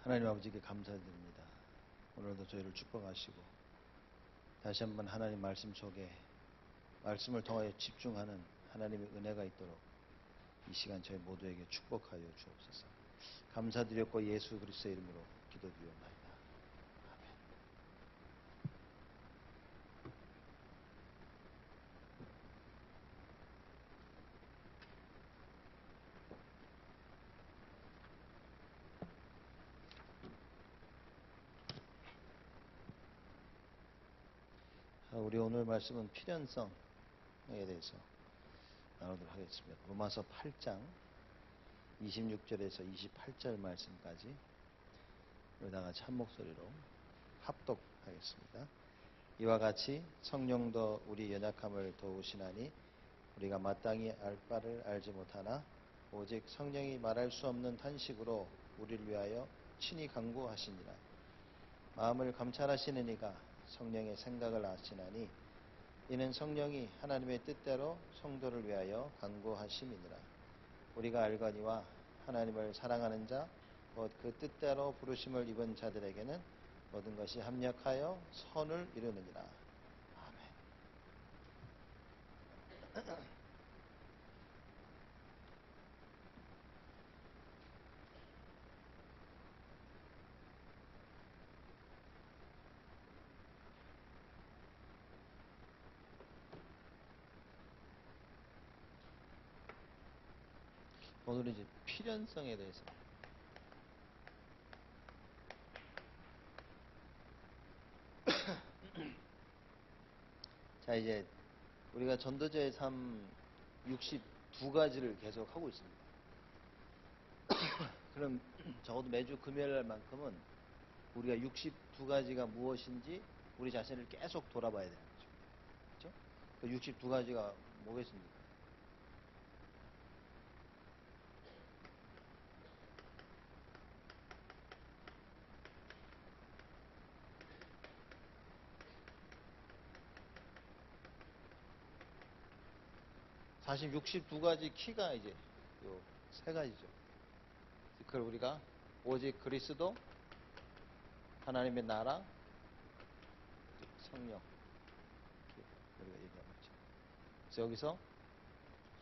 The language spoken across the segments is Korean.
하나님 아버지께 감사드립니다. 오늘도 저희를 축복하시고 다시 한번 하나님 말씀 속에 말씀을 통하여 집중하는 하나님의 은혜가 있도록 이 시간 저희 모두에게 축복하여 주옵소서. 감사드렸고 예수 그리스도의 이름으로 기도드리옵나이다. 아멘. 우리 오늘 말씀은 필연성에 대해서 나누도록 하겠습니다. 로마서 8장 26절에서 28절 말씀까지 우리 다 같이 한 목소리로 합독하겠습니다. 이와 같이 성령도 우리 연약함을 도우시나니 우리가 마땅히 알 바를 알지 못하나 오직 성령이 말할 수 없는 탄식으로 우리를 위하여 친히 간구하시니라. 마음을 감찰하시는 이가 성령의 생각을 아시나니 이는 성령이 하나님의 뜻대로 성도를 위하여 간구하심이니라. 우리가 알거니와 하나님을 사랑하는 자 곧 그 뜻대로 부르심을 입은 자들에게는 모든 것이 합력하여 선을 이루느니라. 아멘. 오늘은 이제 필연성에 대해서 자, 이제 우리가 전도자의 삶 62가지를 계속 하고 있습니다. 그럼 적어도 매주 금요일 날만큼은 우리가 62가지가 무엇인지 우리 자신을 계속 돌아봐야 되는 거죠. 그렇죠? 그 62가지가 뭐겠습니까? 사실 62가지 키가 이제 요 세 가지죠. 그걸 우리가 오직 그리스도, 하나님의 나라, 성령 이렇게 우리가 얘기하고 있죠. 그래서 여기서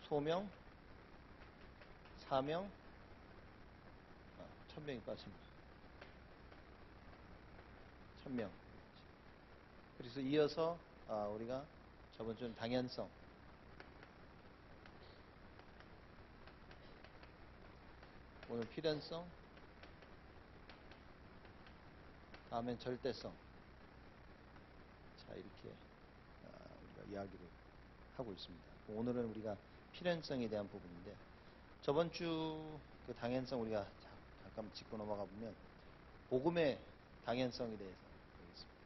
소명, 사명, 천명이 빠집니다. 천명. 그래서 이어서 우리가 저번 주는 당연성, 오늘 필연성, 다음엔 절대성. 자, 이렇게 우리가 이야기를 하고 있습니다. 오늘은 우리가 필연성에 대한 부분인데, 저번 주 그 당연성 우리가 잠깐 짚고 넘어가 보면 복음의 당연성에 대해서 보겠습니다.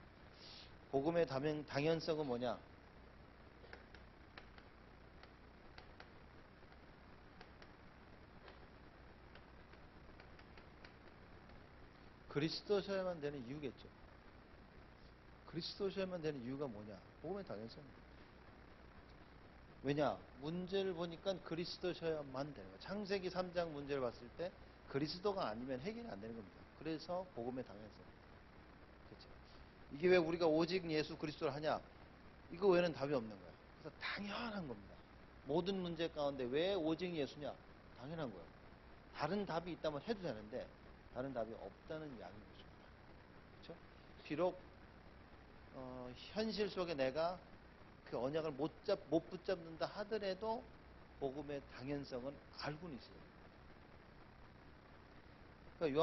복음의 당연성은 뭐냐? 그리스도셔야만 되는 이유겠죠. 그리스도셔야만 되는 이유가 뭐냐? 복음의 당연성입니다. 왜냐? 문제를 보니까 그리스도셔야만 되는 거예요. 창세기 3장 문제를 봤을 때 그리스도가 아니면 해결이 안 되는 겁니다. 그래서 복음의 당연성. 그렇죠. 이게 왜 우리가 오직 예수 그리스도를 하냐? 이거 외에는 답이 없는 거야. 그래서 당연한 겁니다. 모든 문제 가운데 왜 오직 예수냐? 당연한 거예요. 다른 답이 있다면 해도 되는데 다른 답이 없다는 이야기인 거죠. 그렇죠? 비록 현실 속에 내가 그 언약을 못 붙잡는다 하더라도 복음의 당연성은 알고는 있어야 됩니다. 그러니까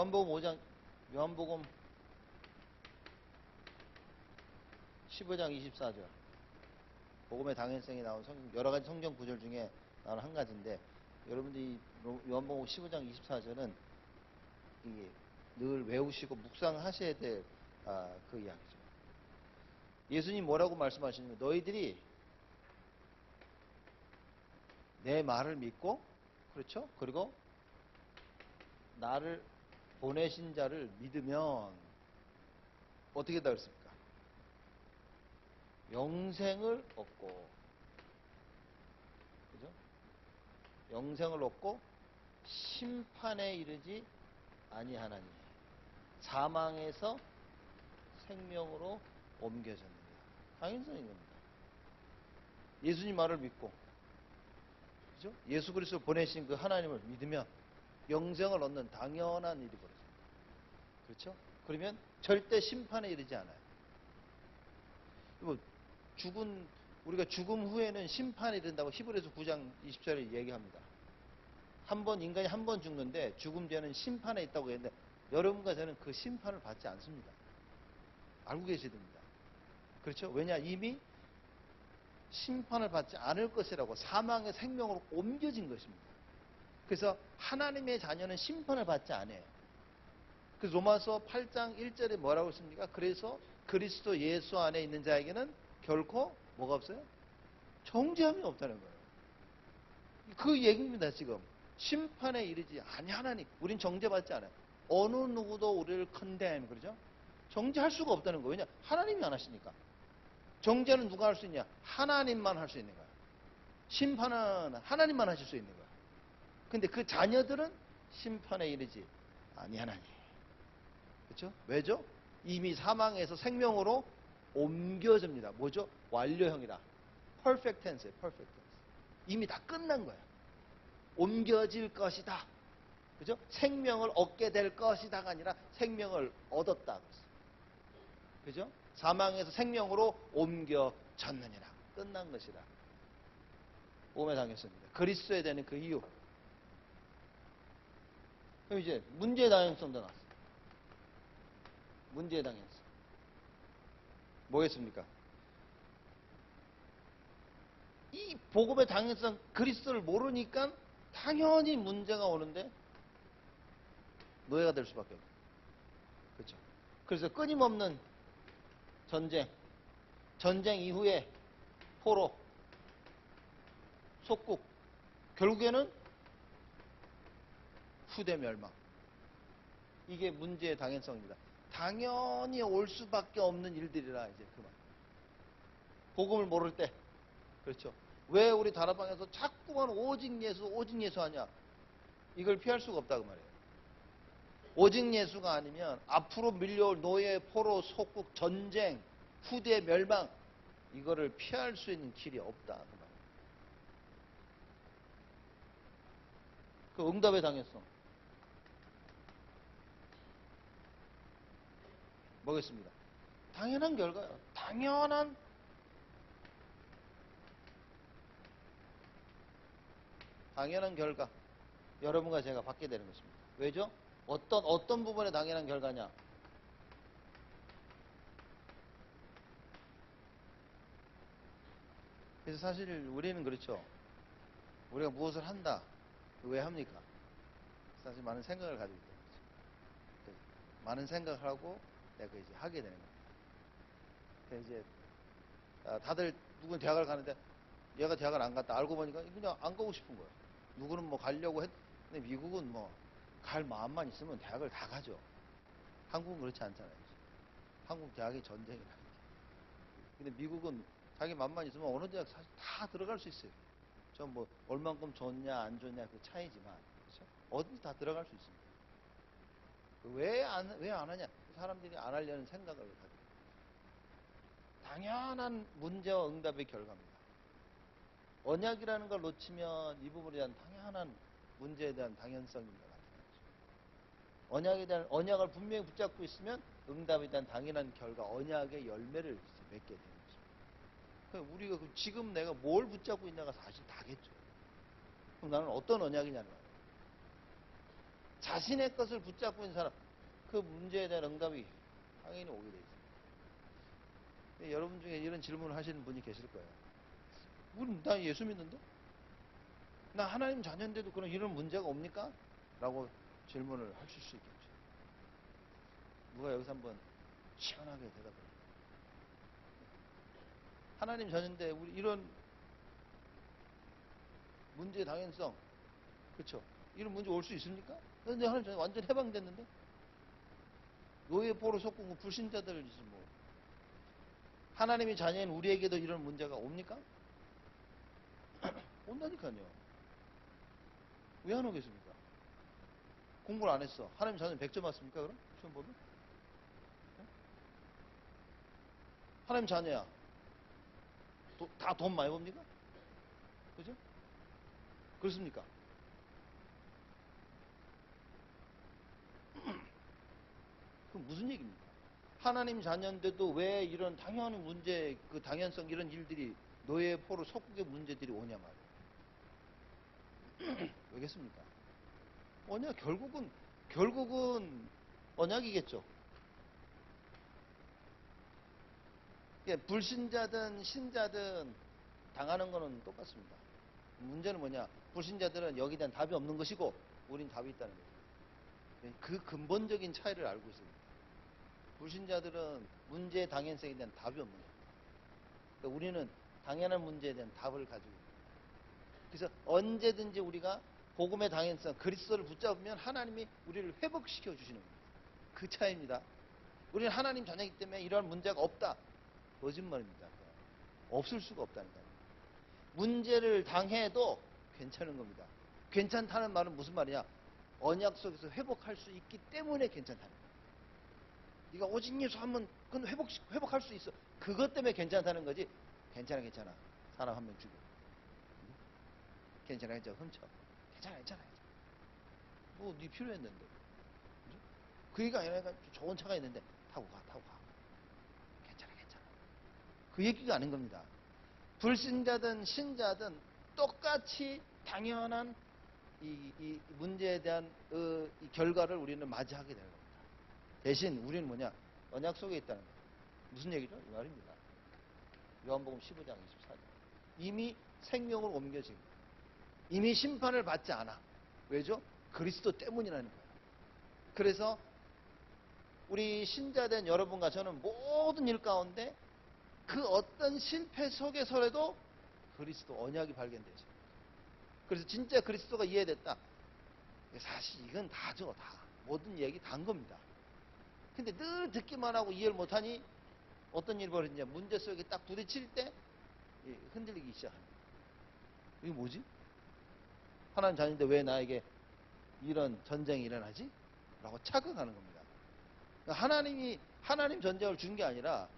요한복음 15장 24절 복음의 당연성이 나온 여러 가지 성경 구절 중에 나온 한 가지인데, 여러분들이 요한복음 15장 24절은 이게 늘 외우시고 묵상하셔야 될 그 이야기죠. 예수님 뭐라고 말씀하시냐면 너희들이 내 말을 믿고, 그렇죠? 그리고 나를 보내신 자를 믿으면 어떻게 다 그랬습니까? 영생을 얻고, 그죠? 영생을 얻고 심판에 이르지 아니하나니. 사망에서 생명으로 옮겨졌느냐. 당연성인 겁니다. 예수님 말을 믿고, 그죠? 예수 그리스도 보내신 그 하나님을 믿으면 영생을 얻는 당연한 일이 벌어집니다. 그렇죠? 그러면 절대 심판에 이르지 않아요. 뭐 우리가 죽음 후에는 심판에 이른다고 히브리서 9장 20절에 얘기합니다. 인간이 한 번 죽는데 죽음 뒤에는 심판에 있다고 했는데 여러분과 저는 그 심판을 받지 않습니다. 알고 계셔야 됩니다. 그렇죠? 왜냐? 이미 심판을 받지 않을 것이라고 사망의 생명으로 옮겨진 것입니다. 그래서 하나님의 자녀는 심판을 받지 않아요. 그래서 로마서 8장 1절에 뭐라고 했습니까? 그래서 그리스도 예수 안에 있는 자에게는 결코 뭐가 없어요? 정죄함이 없다는 거예요. 그 얘기입니다. 지금 심판에 이르지 아니하나니 우린 정죄받지 않아요. 어느 누구도 우리를 컨뎀, 그러죠? 정죄할 수가 없다는 거예요. 왜냐? 하나님이 안 하시니까. 정죄는 누가 할 수 있냐? 하나님만 할 수 있는 거야. 심판은 하나님만 하실 수 있는 거야. 근데 그 자녀들은 심판에 이르지 아니하나니. 그렇죠? 왜죠? 이미 사망에서 생명으로 옮겨집니다. 뭐죠? 완료형이라. perfect tense예요. perfect tense. 이미 다 끝난 거야. 옮겨질 것이다. 그죠? 생명을 얻게 될 것이다가 아니라 생명을 얻었다. 그죠? 사망에서 생명으로 옮겨졌느니라. 끝난 것이라. 오매 당했습니다. 그리스도에 대한 그 이유. 그럼 이제 문제의 당연성도 나왔어요. 문제의 당연성. 뭐겠습니까? 이 복음의 당연성, 그리스도를 모르니까 당연히 문제가 오는데 노예가 될 수밖에 없어요. 그렇죠? 그래서 끊임없는 전쟁 이후에 포로, 속국, 결국에는 후대 멸망. 이게 문제의 당연성입니다. 당연히 올 수밖에 없는 일들이라 이제 그만. 복음을 모를 때, 그렇죠? 왜 우리 다락방에서 자꾸만 오직 예수 하냐? 이걸 피할 수가 없다 그 말이에요. 오직 예수가 아니면 앞으로 밀려올 노예, 포로, 속국, 전쟁, 후대 멸망 이거를 피할 수 있는 길이 없다 그 말이에요. 그 응답의 당연성 뭐겠습니다? 당연한 결과요. 당연한 결과. 여러분과 제가 받게 되는 것입니다. 왜죠? 어떤 부분에 당연한 결과냐? 그래서 사실 우리는 그렇죠. 우리가 무엇을 한다. 왜 합니까? 사실 많은 생각을 가지고 있다는 거죠. 많은 생각을 하고 내가 이제 하게 되는 겁니다. 그래서 이제 다들 누구는 대학을 가는데 얘가 대학을 안 갔다 알고 보니까 그냥 안 가고 싶은 거예요. 누구는 뭐 가려고 근데 미국은 뭐 갈 마음만 있으면 대학을 다 가죠. 한국은 그렇지 않잖아요. 한국 대학이 전쟁이라. 근데 미국은 자기 마음만 있으면 어느 대학 사실 다 들어갈 수 있어요. 전 뭐 얼만큼 좋냐 안 좋냐 그 차이지만 그렇죠? 어디든 다 들어갈 수 있습니다. 왜 안 하냐? 사람들이 안 하려는 생각을 가지고 당연한 문제와 응답의 결과입니다. 언약이라는 걸 놓치면 이 부분에 대한 당연한 문제에 대한 당연성입니다. 언약을 분명히 붙잡고 있으면 응답에 대한 당연한 결과, 언약의 열매를 맺게 되는 거죠. 그러니까 우리가 지금 내가 뭘 붙잡고 있냐가 사실 다겠죠. 그럼 나는 어떤 언약이냐는 말이에요. 자신의 것을 붙잡고 있는 사람, 그 문제에 대한 응답이 당연히 오게 돼 있습니다. 여러분 중에 이런 질문을 하시는 분이 계실 거예요. 나 예수 믿는데? 나 하나님 자녀인데도 그런 이런 문제가 옵니까? 라고 질문을 하실 수 있겠죠. 누가 여기서 한번 시원하게 대답을 해요. 하나님 자녀인데 우리 이런 문제의 당연성, 그렇죠? 이런 문제 올 수 있습니까? 근데 하나님 자녀 완전 해방됐는데? 노예 포로 속고 불신자들이지 뭐. 하나님이 자녀인 우리에게도 이런 문제가 옵니까? 온다니까요. 왜 안 오겠습니까? 공부를 안 했어. 하나님 자녀는 100점 맞습니까? 그럼? 시험 보면? 하나님 자녀야. 다 돈 많이 법니까? 그죠? 그렇습니까? 그럼 무슨 얘기입니까? 하나님 자녀인데도 왜 이런 당연한 문제, 그 당연성 이런 일들이 노예 포로 속국의 문제들이 오냐 말이에요. 왜겠습니까? 언약 결국은 언약이겠죠. 예, 불신자든 신자든 당하는 거는 똑같습니다. 문제는 뭐냐? 불신자들은 여기에 대한 답이 없는 것이고 우린 답이 있다는 거죠. 예, 그 근본적인 차이를 알고 있습니다. 불신자들은 문제의 당연성에 대한 답이 없는 거예요. 그러니까 우리는 당연한 문제에 대한 답을 가지고 있는 거예요. 그래서 언제든지 우리가 복음의 당연성, 그리스도를 붙잡으면 하나님이 우리를 회복시켜 주시는 겁니다. 그 차이입니다. 우리는 하나님 자녀이기 때문에 이러한 문제가 없다. 거짓말입니다. 없을 수가 없다니까요. 문제를 당해도 괜찮은 겁니다. 괜찮다는 말은 무슨 말이냐? 언약 속에서 회복할 수 있기 때문에 괜찮다는 거예요. 네가 오직 예수 하면 그건 회복할 수 있어. 그것 때문에 괜찮다는 거지. 괜찮아. 사람 한 명 죽여. 괜찮아. 훔쳐. 괜찮아. 뭐 네 필요했는데. 그죠? 그게 아니라 좋은 차가 있는데 타고 가. 괜찮아. 그 얘기가 아닌 겁니다. 불신자든 신자든 똑같이 당연한 이 문제에 대한 이 결과를 우리는 맞이하게 되는 겁니다. 대신 우리는 뭐냐? 언약 속에 있다는 거예요. 무슨 얘기죠? 이 말입니다. 요한복음 15장 24절. 이미 생명으로 옮겨진 거예요. 이미 심판을 받지 않아. 왜죠? 그리스도 때문이라는 거예요. 그래서 우리 신자된 여러분과 저는 모든 일 가운데 그 어떤 실패 속에서라도 그리스도 언약이 발견되죠. 그래서 진짜 그리스도가 이해됐다. 사실 이건 다죠. 다. 모든 얘기 다인 겁니다. 근데 늘 듣기만 하고 이해를 못하니 어떤 일이 벌어지냐. 문제 속에 딱 부딪힐 때 흔들리기 시작합니다. 이게 뭐지? 하나님 자녀인데 왜 나에게 이런 전쟁이 일어나지? 라고 착각하는 겁니다. 하나님 전쟁을 준 게 아니라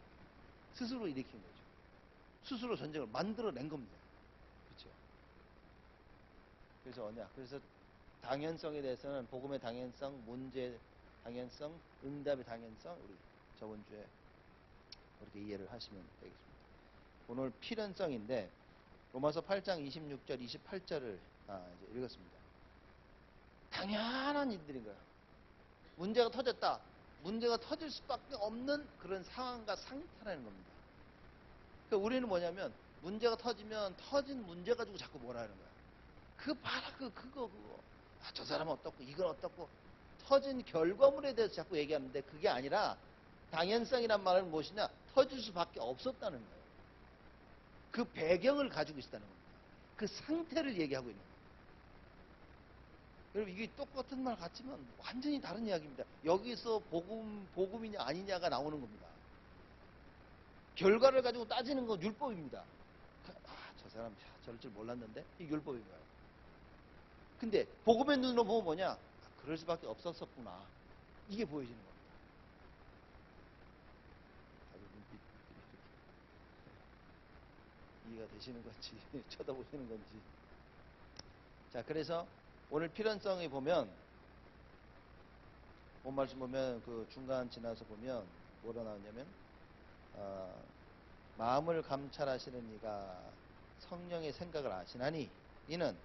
스스로 일으킨 거죠. 스스로 전쟁을 만들어낸 겁니다. 그렇죠? 그래서 그래서 당연성에 대해서는 복음의 당연성, 문제의 당연성, 응답의 당연성 우리 저번 주에 그렇게 이해를 하시면 되겠습니다. 오늘 필연성인데 로마서 8장 26절, 28절을 이제 읽었습니다. 당연한 일들인 거예요. 문제가 터졌다. 문제가 터질 수밖에 없는 그런 상황과 상태라는 겁니다. 그러니까 우리는 뭐냐면 문제가 터지면 터진 문제 가지고 자꾸 뭐라 하는 거야. 그거. 저 사람은 어떻고 이건 어떻고 터진 결과물에 대해서 자꾸 얘기하는데 그게 아니라 당연성이란 말은 무엇이냐? 터질 수밖에 없었다는 거예요. 그 배경을 가지고 있었다는 겁니다. 그 상태를 얘기하고 있는 거예요. 여러분 이게 똑같은 말 같지만 완전히 다른 이야기입니다. 여기서 복음이냐 아니냐가 나오는 겁니다. 결과를 가지고 따지는 건 율법입니다. 저 사람 저럴 줄 몰랐는데 이게 율법인 거예요. 근데 복음의 눈으로 보면 뭐냐? 그럴 수밖에 없었구나. 이게 보여지는 겁니다. 다들 눈빛 이렇게 이해가 되시는 건지 쳐다보시는 건지. 자, 그래서 오늘 필연성에 보면 본 말씀 보면 그 중간 지나서 보면 뭐라 나오냐면 마음을 감찰하시는 이가 성령의 생각을 아시나니 이는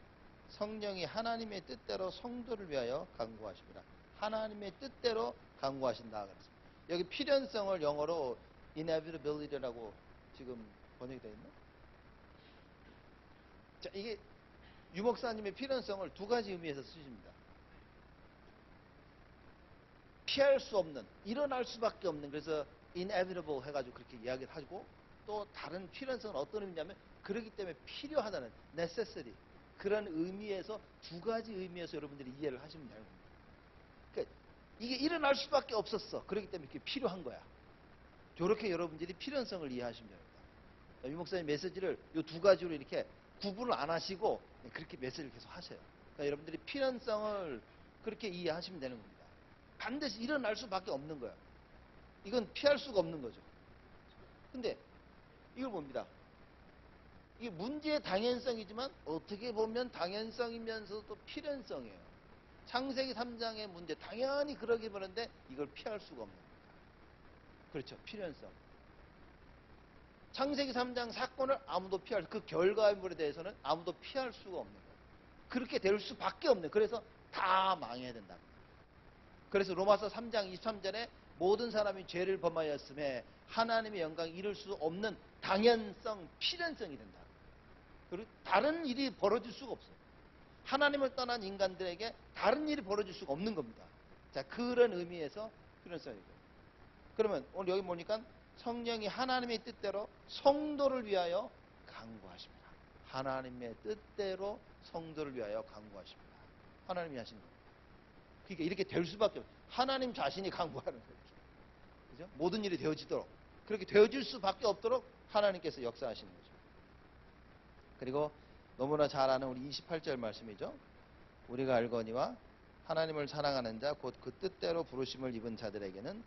성령이 하나님의 뜻대로 성도를 위하여 간구하십니다. 하나님의 뜻대로 간구하신다 그랬습니다. 여기 필연성을 영어로 inevitability라고 지금 번역이 되어 있나? 자, 이게 유목사님의 필연성을 두 가지 의미에서 쓰십니다. 피할 수 없는, 일어날 수밖에 없는, 그래서 inevitable 해가지고 그렇게 이야기를 하고, 또 다른 필연성은 어떤 의미냐면 그렇기 때문에 필요하다는 necessity, 그런 의미에서 두 가지 의미에서 여러분들이 이해를 하시면 되는 겁니다. 그러니까 이게 일어날 수밖에 없었어. 그렇기 때문에 이게 필요한 거야. 이렇게 여러분들이 필연성을 이해하시면 됩니다. 유목사님 메시지를 이 두 가지로 이렇게 구분을 안 하시고 그렇게 메시지를 계속 하셔요. 그러니까 여러분들이 필연성을 그렇게 이해하시면 되는 겁니다. 반드시 일어날 수밖에 없는 거예요. 이건 피할 수가 없는 거죠. 근데 이걸 봅니다. 이게 문제의 당연성이지만 어떻게 보면 당연성이면서도 필연성이에요. 창세기 3장의 문제, 당연히 그러기 보는데 이걸 피할 수가 없는 겁니다. 그렇죠. 필연성. 창세기 3장 사건을 아무도 피할, 그 결과물에 대해서는 아무도 피할 수가 없는 거예요. 그렇게 될 수밖에 없는 거예요. 그래서 다 망해야 된다. 그래서 로마서 3장 23절에 모든 사람이 죄를 범하였음에 하나님의 영광 이룰 수 없는 당연성, 필연성이 된다. 그리고 다른 일이 벌어질 수가 없어요. 하나님을 떠난 인간들에게 다른 일이 벌어질 수가 없는 겁니다. 자, 그런 의미에서 필연성이고. 그러면 오늘 여기 보니까 성령이 하나님의 뜻대로 성도를 위하여 간구하십니다. 하나님의 뜻대로 성도를 위하여 간구하십니다. 하나님이 하시는 겁니다. 그러니까 이렇게 될 수밖에 없어요. 하나님 자신이 간구하는 거죠. 그죠? 모든 일이 되어지도록. 그렇게 되어질 수밖에 없도록 하나님께서 역사하시는 거죠. 그리고 너무나 잘 아는 우리 28절 말씀이죠. 우리가 알거니와 하나님을 사랑하는 자 곧 그 뜻대로 부르심을 입은 자들에게는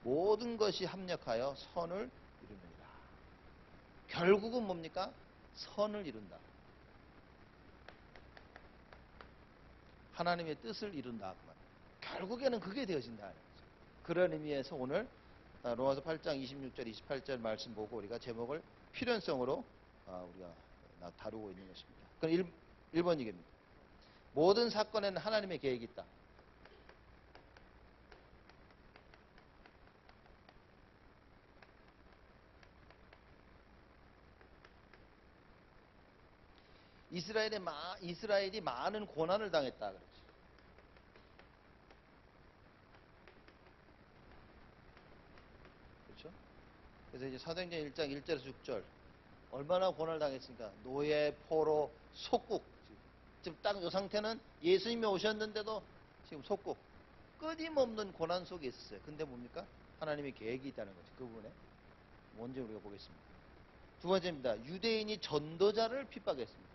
모든 것이 합력하여 선을 이루느니라. 결국은 뭡니까? 선을 이룬다. 하나님의 뜻을 이룬다. 결국에는 그게 되어진다. 그런 의미에서 오늘 로마서 8장 26절 28절 말씀 보고 우리가 제목을 필연성으로 우리가 다루고 있는 것입니다. 그럼 1번 얘기입니다. 모든 사건에는 하나님의 계획이 있다. 이스라엘이 많은 고난을 당했다. 그렇지. 그렇죠? 그래서 이제 사도행전 1장 1절에서 6절 얼마나 고난을 당했습니까? 노예, 포로, 속국. 지금 딱 이 상태는 예수님이 오셨는데도 지금 속국. 끊임없는 고난 속에 있었어요. 근데 뭡니까? 하나님의 계획이 있다는 거죠. 그 부분에. 먼저 우리가 보겠습니다. 두 번째입니다. 유대인이 전도자를 핍박했습니다.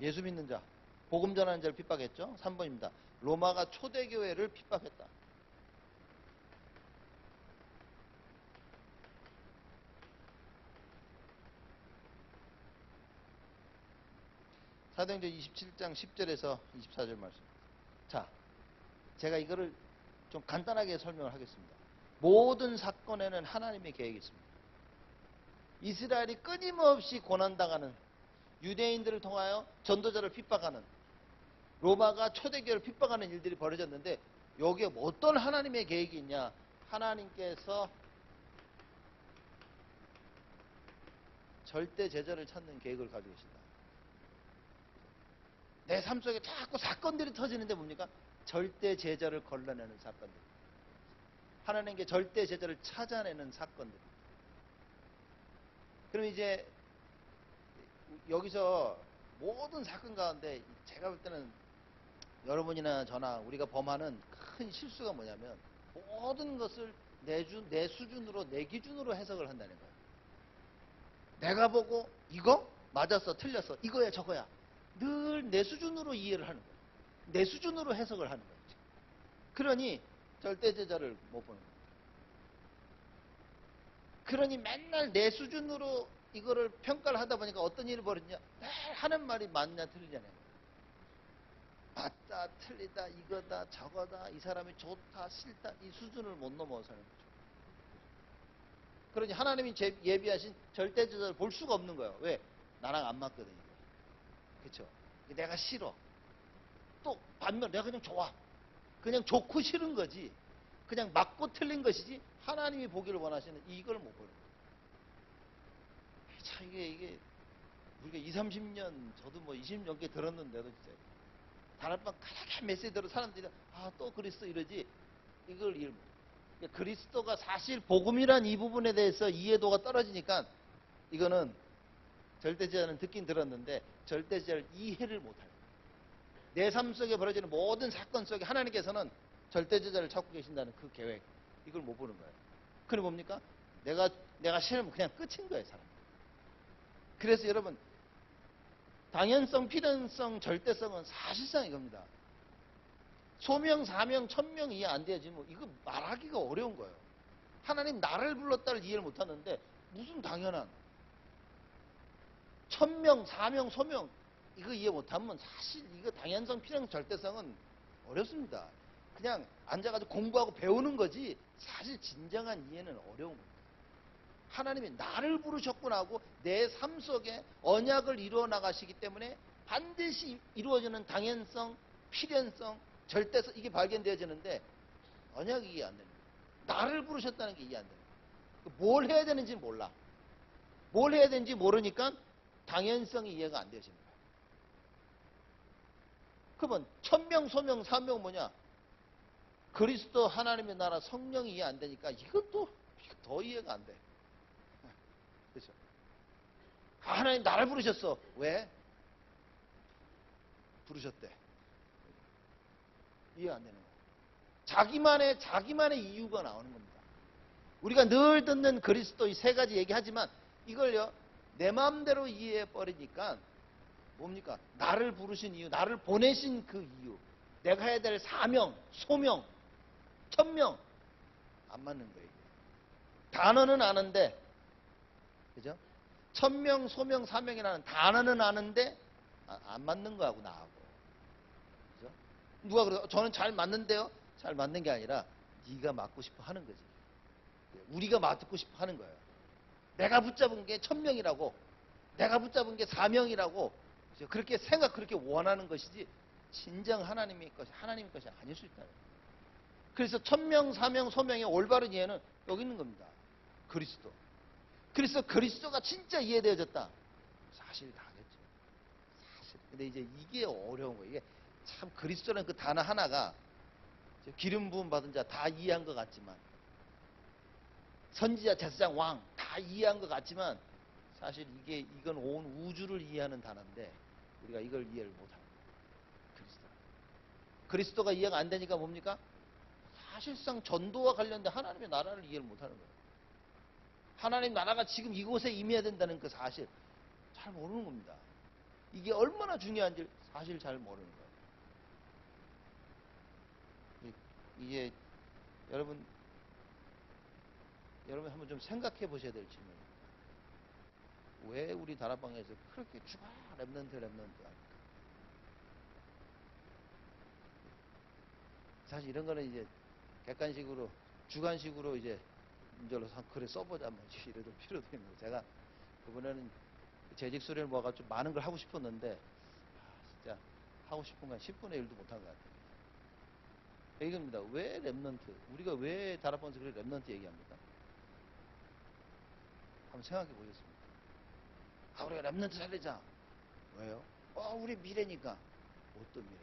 예수 믿는 자, 복음 전하는 자를 핍박했죠. 3번입니다. 로마가 초대교회를 핍박했다. 사도행전 27장 10절에서 24절 말씀. 자, 제가 이거를 좀 간단하게 설명을 하겠습니다. 모든 사건에는 하나님의 계획이 있습니다. 이스라엘이 끊임없이 고난당하는, 유대인들을 통하여 전도자를 핍박하는, 로마가 초대교회를 핍박하는 일들이 벌어졌는데 여기에 어떤 하나님의 계획이 있냐? 하나님께서 절대 제자를 찾는 계획을 가지고 계신다. 내 삶 속에 자꾸 사건들이 터지는데 뭡니까? 절대 제자를 걸러내는 사건들. 하나님께 절대 제자를 찾아내는 사건들. 그럼 이제 여기서 모든 사건 가운데 제가 볼 때는 여러분이나 저나 우리가 범하는 큰 실수가 뭐냐면 모든 것을 내 수준으로, 내 기준으로 해석을 한다는 거예요. 내가 보고 이거 맞았어, 틀렸어, 이거야, 저거야. 늘 내 수준으로 이해를 하는 거예요. 내 수준으로 해석을 하는 거예요. 그러니 절대제자를 못 보는 거예요. 그러니 맨날 내 수준으로 이거를 평가를 하다 보니까 어떤 일이 벌어지냐? 하는 말이 맞냐 틀리냐는 거예요. 맞다, 틀리다, 이거다, 저거다, 이 사람이 좋다, 싫다, 이 수준을 못 넘어서는 거죠. 그러니 하나님이 예비하신 절대제자를 볼 수가 없는 거예요. 왜? 나랑 안 맞거든, 이게. 그쵸? 내가 싫어. 또 반면 내가 그냥 좋아. 그냥 좋고 싫은 거지. 그냥 맞고 틀린 것이지 하나님이 보기를 원하시는 이걸 못 보는 거예요. 참 이게 우리가 20, 30년 저도 뭐 20년 넘게 들었는데도 진짜 다락방 가라게 메시지 들어 사람들이 또 그리스도 이러지 이걸 이해 못해요. 그러니까 그리스도가 사실 복음이란 이 부분에 대해서 이해도가 떨어지니까 이거는 절대제자는 듣긴 들었는데 절대제자를 이해를 못해요. 내 삶 속에 벌어지는 모든 사건 속에 하나님께서는 절대제자를 찾고 계신다는 그 계획 이걸 못 보는 거예요. 그럼 뭡니까? 내가 싫으면 그냥 끝인 거예요, 사람. 그래서 여러분 당연성, 필연성, 절대성은 사실상 이겁니다. 소명, 사명, 천명 이해 안 돼야지 뭐 이거 말하기가 어려운 거예요. 하나님 나를 불렀다를 이해를 못하는데 무슨 당연한 천명, 사명, 소명 이거 이해 못하면 사실 이거 당연성, 필연성, 절대성은 어렵습니다. 그냥 앉아가지고 공부하고 배우는 거지 사실 진정한 이해는 어려운 겁니다. 하나님이 나를 부르셨구나 하고 내 삶 속에 언약을 이루어 나가시기 때문에 반드시 이루어지는 당연성, 필연성, 절대성 이게 발견되어지는데 언약이 이해 안 됩니다. 나를 부르셨다는 게 이해 안 됩니다. 뭘 해야 되는지 몰라. 뭘 해야 되는지 모르니까 당연성이 이해가 안 되십니다. 그러면 천명, 소명, 사명 뭐냐? 그리스도 하나님의 나라 성령이 이해 안 되니까 이것도 더 이해가 안 돼. 그렇죠? 하나님 나를 부르셨어. 왜? 부르셨대. 이해 안 되는 거예요. 자기만의 이유가 나오는 겁니다. 우리가 늘 듣는 그리스도 이 세 가지 얘기하지만 이걸요 내 마음대로 이해해 버리니까 뭡니까? 나를 부르신 이유, 나를 보내신 그 이유, 내가 해야 될 사명, 소명, 천명 안 맞는 거예요. 단어는 아는데, 그죠? 천명, 소명, 사명이라는 단어는 아는데 안 맞는 거하고 나하고, 그죠? 누가 그래요? 저는 잘 맞는데요? 잘 맞는 게 아니라 네가 맞고 싶어 하는 거지. 우리가 맞고 싶어 하는 거예요. 내가 붙잡은 게 천명이라고, 내가 붙잡은 게 사명이라고, 그렇게 그렇게 원하는 것이지 진정 하나님의 것이 아닐 수 있다. 그래서 천명, 사명, 소명의 올바른 이해는 여기 있는 겁니다. 그리스도. 그래서 그리스도가 진짜 이해되어졌다. 사실 다겠죠. 사실. 근데 이제 이게 어려운 거예요. 이게 참 그리스도라는 그 단어 하나가 기름 부음 받은 자 다 이해한 것 같지만 선지자, 제사장, 왕 다 이해한 것 같지만 사실 이건 온 우주를 이해하는 단어인데 우리가 이걸 이해를 못합니다. 그리스도가 이해가 안 되니까 뭡니까? 사실상 전도와 관련된 하나님의 나라를 이해를 못하는 거예요. 하나님 나라가 지금 이곳에 임해야 된다는 그 사실 잘 모르는 겁니다. 이게 얼마나 중요한지 사실 잘 모르는 거예요. 이게 여러분 한번 좀 생각해 보셔야 될 질문입니다. 왜 우리 다락방에서 그렇게 주가 랩런트 합니까? 사실 이런 거는 이제 객관식으로 주관식으로 이제 문제로 글에 써보자 뭐 이래도 필요도 있는 거. 제가 그번에는 재직 수련을 모아가 좀 많은 걸 하고 싶었는데 진짜 하고 싶은 건 10분의 1도 못한 것 같아요. 이겁니다. 왜 랩런트? 우리가 왜 다락방에서 그래 랩런트 얘기합니까? 한번 생각해 보겠습니다. 우리가 랩런트 살리자. 왜요? 우리 미래니까. 어떤 미래?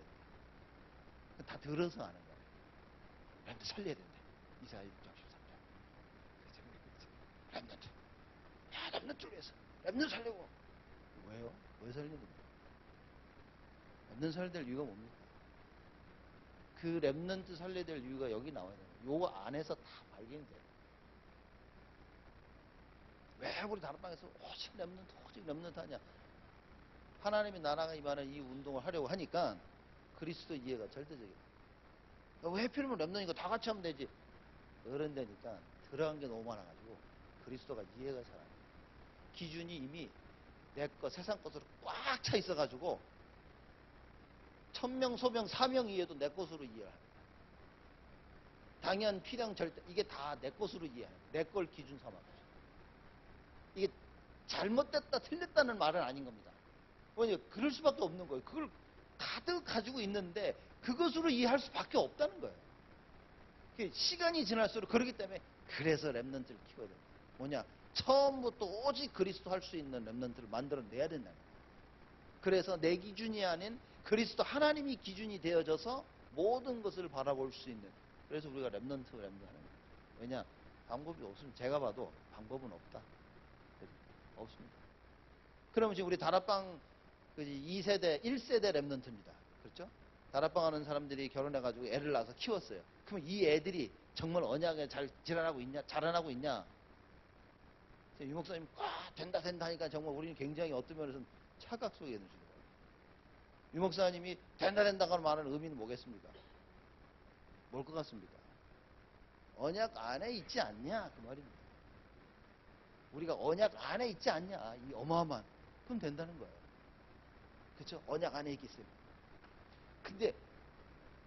다 들어서 아는 거예요. 랩런트 살려야 된대. 이사야 6장 13절. 랩런트. 야, 랩런트를 위해서. 랩런트 살려고. 왜요? 왜 살리는 거예요? 랩런트 살려야 될 이유가 뭡니까? 그 랩런트 살려야 될 이유가 여기 나와야 돼요. 요 안에서 다 발견이 돼요. 왜 우리 다락방에서 오직 랩런트 하냐? 하나님의 나라가 임하는 이 운동을 하려고 하니까 그리스도 이해가 절대적이다. 왜 하필이면 랩런트니까 다 같이 하면 되지. 어른 되니까 들어간 게 너무 많아가지고 그리스도가 이해가 잘 안 돼요. 기준이 이미 내 것, 세상 것으로 꽉 차 있어가지고 천명, 소명, 사명 이해도 내 것으로 이해합니다. 당연, 필연, 절대 이게 다 내 것으로 이해해요. 내 걸 기준 삼아. 이게 잘못됐다, 틀렸다는 말은 아닌 겁니다. 왜냐, 그럴 수밖에 없는 거예요. 그걸 가득 가지고 있는데 그것으로 이해할 수밖에 없다는 거예요. 시간이 지날수록 그러기 때문에 그래서 랩런트를 키워야 돼요. 뭐냐, 처음부터 오직 그리스도 할 수 있는 랩런트를 만들어내야 된다는 거예요. 그래서 내 기준이 아닌 그리스도 하나님이 기준이 되어져서 모든 것을 바라볼 수 있는, 그래서 우리가 랩런트 하는 거예요. 왜냐, 방법이 없으면 제가 봐도 방법은 없다. 없습니다. 그러면 지금 우리 다락방 2세대, 1세대 랩런트입니다. 그렇죠? 다락방 하는 사람들이 결혼해가지고 애를 낳아서 키웠어요. 그럼 이 애들이 정말 언약에 잘 자라나고 있냐? 유 목사님, 된다 하니까 정말 우리는 굉장히 어떤 면에서는 착각 속에 있는 거예요. 유 목사님이 된다는 말하는 의미는 뭐겠습니까? 뭘 것 같습니까? 언약 안에 있지 않냐 그 말입니다. 우리가 언약 안에 있지 않냐 이 어마어마한 그럼 된다는 거예요. 그렇죠? 언약 안에 있기 때문에. 근데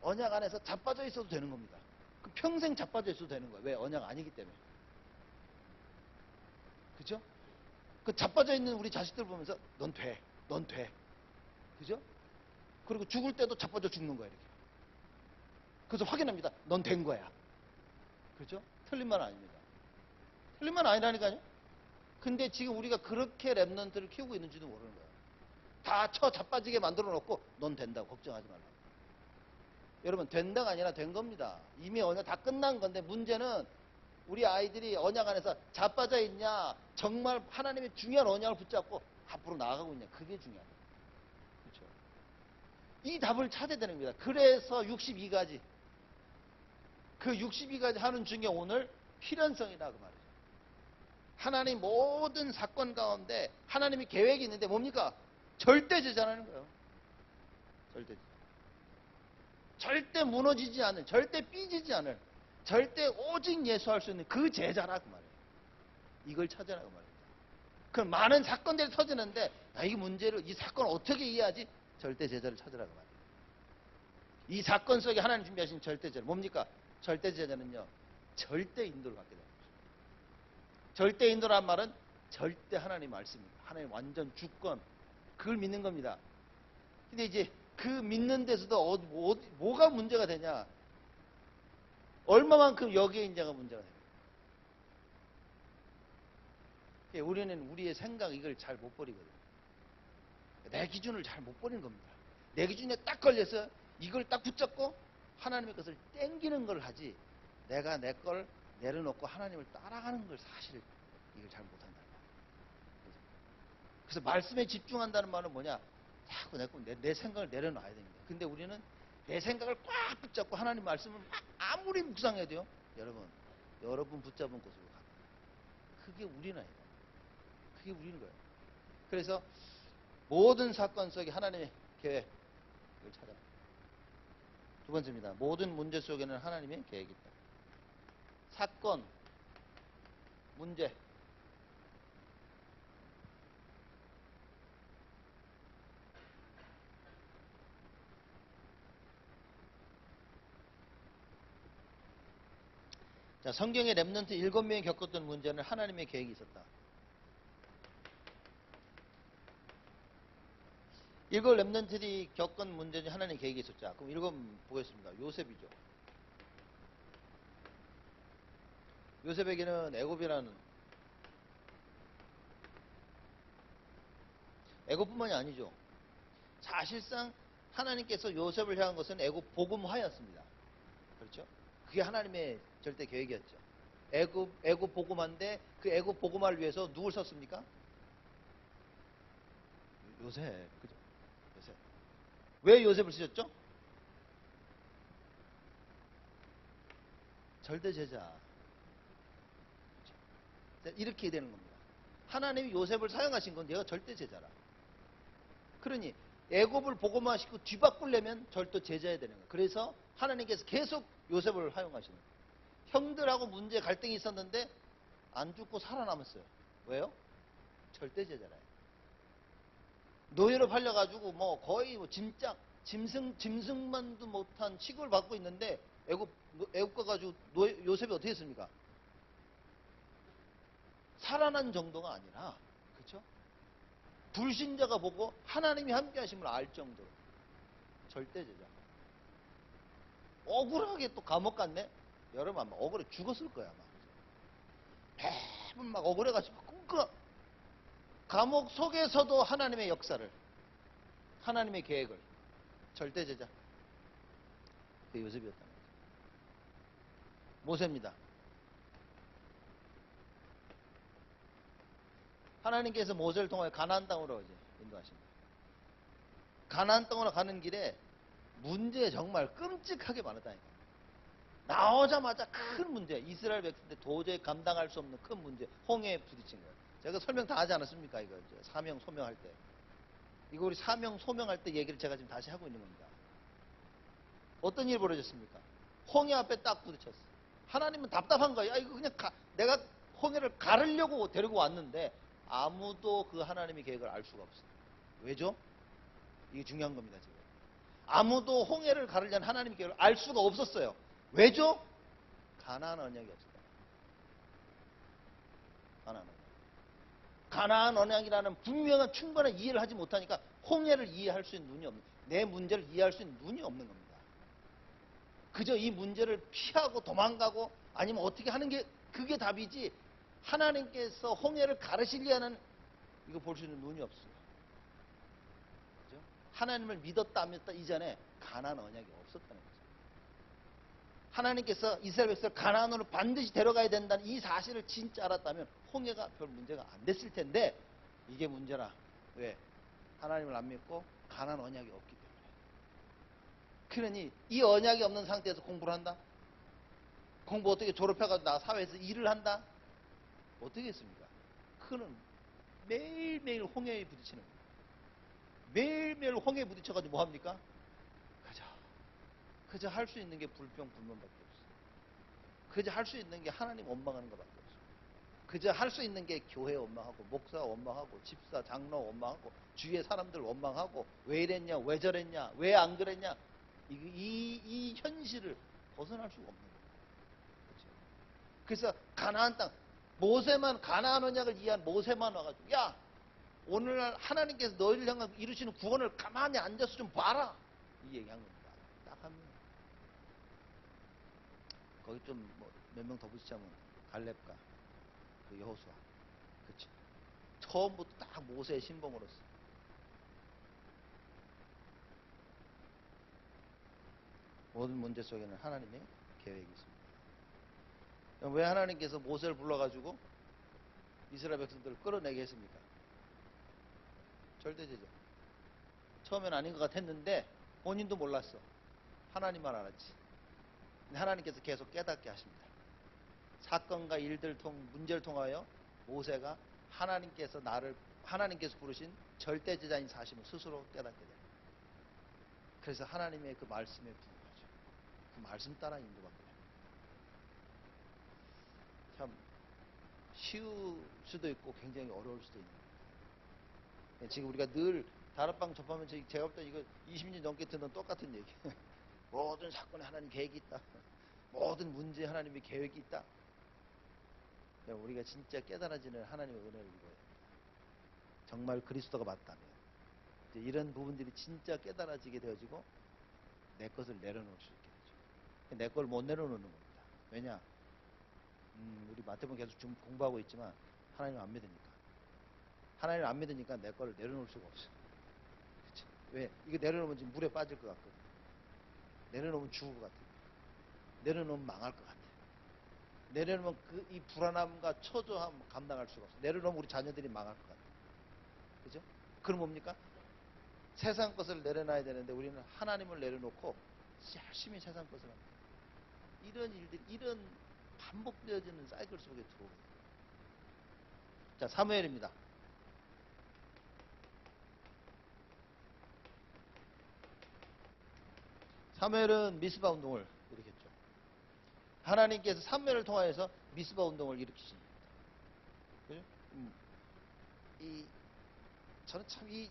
언약 안에서 자빠져 있어도 되는 겁니다. 그럼 평생 자빠져 있어도 되는 거예요. 왜? 언약 아니기 때문에. 그죠? 그 자빠져 있는 우리 자식들 보면서 넌 돼. 넌 돼. 그죠? 그리고 죽을 때도 자빠져 죽는 거야, 이렇게. 그래서 확인합니다. 넌 된 거야. 그죠? 틀린 말 아닙니다. 틀린 말 아니라니까요? 근데 지금 우리가 그렇게 랩런트를 키우고 있는지도 모르는 거예요. 다 자빠지게 만들어 놓고 넌 된다고 걱정하지 말라고. 여러분 된다가 아니라 된 겁니다. 이미 언약 다 끝난 건데 문제는 우리 아이들이 언약 안에서 자빠져 있냐 정말 하나님의 중요한 언약을 붙잡고 앞으로 나아가고 있냐 그게 중요합니다. 그렇죠? 이 답을 찾아야 되는 겁니다. 그래서 62가지 그 62가지 하는 중에 오늘 필연성이다 그 말이죠. 하나님 모든 사건 가운데 하나님이 계획이 있는데 뭡니까? 절대제자라는 거예요. 절대제자. 절대 무너지지 않을, 절대 삐지지 않을, 절대 오직 예수할 수 있는 그 제자라 그 말이에요. 이걸 찾아라 그 말입니다. 그럼 많은 사건들이 터지는데 이 문제를 이 사건을 어떻게 이해하지? 절대 제자를 찾으라 그 말이에요. 이 사건 속에 하나님 준비하신 절대 제자 뭡니까? 절대 제자는요 절대 인도를 받게 됩니다. 절대 인도란 말은 절대 하나님 말씀입니다. 하나님 완전 주권 그걸 믿는 겁니다. 근데 이제 그 믿는 데서도 뭐가 문제가 되냐? 얼마만큼 여기에 인자가 문제가 됩니다. 우리는 우리의 생각 이걸 잘 못 버리거든요. 내 기준을 잘 못 버리는 겁니다. 내 기준에 딱 걸려서 이걸 딱 붙잡고 하나님의 것을 땡기는 걸 하지 내가 내 걸 내려놓고 하나님을 따라가는 걸 사실 이걸 잘 못한다는 거예요. 그래서 말씀에 집중한다는 말은 뭐냐? 자꾸 내 생각을 내려놔야 됩니다. 근데 우리는 내 생각을 꽉 붙잡고 하나님 말씀을 아무리 묵상해도요. 여러분 붙잡은 곳으로 갑니다. 그게 우리는 아니다. 그게 우리는 거예요. 그래서 모든 사건 속에 하나님의 계획을 찾아. 두 번째입니다. 모든 문제 속에는 하나님의 계획이 있다. 사건, 문제. 자, 성경의 랩런트 7명이 겪었던 문제는 하나님의 계획이 있었다. 일곱 랩런트들이 겪은 문제 중 하나님의 계획이 있었죠. 그럼 읽어보겠습니다. 요셉이죠. 요셉에게는 애굽뿐만이 아니죠. 사실상 하나님께서 요셉을 향한 것은 애굽 복음화였습니다. 그렇죠? 그게 하나님의 절대 계획이었죠. 애굽 복음화인데 그 애굽 복음화를 위해서 누굴 썼습니까? 요셉. 그죠? 요셉. 왜 요셉을 쓰셨죠? 절대 제자. 그렇죠? 이렇게 되는 겁니다. 하나님이 요셉을 사용하신 건 얘가 절대 제자라. 그러니 애굽을 복음화시키고 뒤바꾸려면 절대 제자야 되는 거예요. 그래서 하나님께서 계속 요셉을 활용하시는 거예요. 형들하고 문제 갈등이 있었는데 안 죽고 살아남았어요. 왜요? 절대 제자라요. 노예로 팔려가지고 거의 짐승만도 못한 취급을 받고 있는데 애굽 가가지고 요셉이 어떻게 했습니까? 살아난 정도가 아니라 그렇죠? 불신자가 보고 하나님이 함께 하심을 알 정도로 절대 제자. 억울하게 또 감옥 갔네? 여러분 아마 억울해 죽었을 거야 아마. 매번 막 억울해가지고 그 감옥 속에서도 하나님의 역사를 하나님의 계획을 절대 제자 그 요셉이었단 말이죠. 모세입니다. 하나님께서 모세를 통하여 가나안 땅으로 이제 인도하십니다. 가나안 땅으로 가는 길에 문제 정말 끔찍하게 많았다니까. 나오자마자 큰 문제, 이스라엘 백성들 도저히 감당할 수 없는 큰 문제, 홍해에 부딪힌 거예요. 제가 설명 다 하지 않았습니까? 이거 사명 소명할 때. 이거 우리 사명 소명할 때 얘기를 제가 지금 다시 하고 있는 겁니다. 어떤 일이 벌어졌습니까? 홍해 앞에 딱 부딪혔어. 하나님은 답답한 거야. 야, 이거 그냥 내가 홍해를 가르려고 데리고 왔는데 아무도 그 하나님의 계획을 알 수가 없어요. 왜죠? 이게 중요한 겁니다, 지금. 아무도 홍해를 가르려는 하나님의 계획을 알 수가 없었어요. 왜죠? 가나안 언약이 없어요. 가나안 언약. 가나안 언약이라는 분명한 충분한 이해를 하지 못하니까 홍해를 이해할 수 있는 눈이 없는, 내 문제를 이해할 수 있는 눈이 없는 겁니다. 그저 이 문제를 피하고 도망가고 아니면 어떻게 하는 게 그게 답이지, 하나님께서 홍해를 가르시려는 이거 볼 수 있는 눈이 없어요. 그죠? 하나님을 믿었다 안 믿었다 이전에 가나안 언약이 없었다는 거죠. 하나님께서 이스라엘 백성을 가나안으로 반드시 데려가야 된다는 이 사실을 진짜 알았다면 홍해가 별 문제가 안 됐을 텐데 이게 문제라. 왜? 하나님을 안 믿고 가나안 언약이 없기 때문에. 그러니 이 언약이 없는 상태에서 공부를 한다? 공부 어떻게 졸업해가지고 나 사회에서 일을 한다? 어떻게 했습니까? 그는 매일매일 홍해에 부딪히는 거예요. 매일매일 홍해에 부딪혀가지고 뭐합니까? 그저 할 수 있는 게 불평불만밖에 없어요. 그저 할 수 있는 게 하나님 원망하는 것밖에 없어요. 그저 할 수 있는 게 교회 원망하고 목사 원망하고 집사 장로 원망하고 주위의 사람들 원망하고 왜 이랬냐 왜 저랬냐 왜 안 그랬냐 이 현실을 벗어날 수가 없는 거예요. 그렇죠? 그래서 가나안 땅 모세만 가나안 언약을 이해한 모세만 와가지고 야 오늘날 하나님께서 너희를 향해 이루시는 구원을 가만히 앉아서 좀 봐라 이 얘기한 겁니다. 딱 하면 거기 좀 몇 명 더 붙이자면 갈렙과 그 여호수아, 그렇죠? 처음부터 딱 모세의 신봉으로서 모든 문제 속에는 하나님의 계획이 있습니다. 왜 하나님께서 모세를 불러가지고 이스라엘 백성들을 끌어내게 했습니까? 절대제죠. 처음엔 아닌 것 같았는데 본인도 몰랐어. 하나님만 알았지. 근데 하나님께서 계속 깨닫게 하십니다. 사건과 문제를 통하여 모세가 하나님께서 부르신 절대제자인 사실을 스스로 깨닫게 됩니다. 그래서 하나님의 그 말씀에 부응하죠. 그 말씀 따라 인도받게 됩니다. 참 쉬울 수도 있고 굉장히 어려울 수도 있는 거예요. 지금 우리가 늘 다락방 접하면 제가 볼 때 이거 20년 넘게 듣는 똑같은 얘기. 모든 사건에 하나님 계획이 있다. 모든 문제에 하나님의 계획이 있다. 우리가 진짜 깨달아지는 하나님의 은혜를 입어야 됩니다. 정말 그리스도가 맞다면 이제 이런 부분들이 진짜 깨달아지게 되어지고 내 것을 내려놓을 수 있게 되죠. 내 걸 못 내려놓는 겁니다. 왜냐? 우리 마태복음 계속 좀 공부하고 있지만 하나님을 안 믿으니까. 하나님을 안 믿으니까 내 거를 내려놓을 수가 없어요. 그쵸? 왜? 이거 내려놓으면 지금 물에 빠질 것 같거든. 내려놓으면 죽을 것 같아요. 내려놓으면 망할 것 같아요. 내려놓으면 이 불안함과 초조함 감당할 수가 없어요. 내려놓으면 우리 자녀들이 망할 것 같아요. 그죠? 그럼 뭡니까? 세상 것을 내려놔야 되는데 우리는 하나님을 내려놓고 열심히 세상 것을 합니다. 이런 일들이, 이런 반복되어지는 사이클 속에 들어오거든요. 자, 사무엘입니다. 사무엘은 미스바 운동을 일으켰죠. 하나님께서 사무엘을 통하여서 미스바 운동을 일으키십니다. 그죠? 저는 참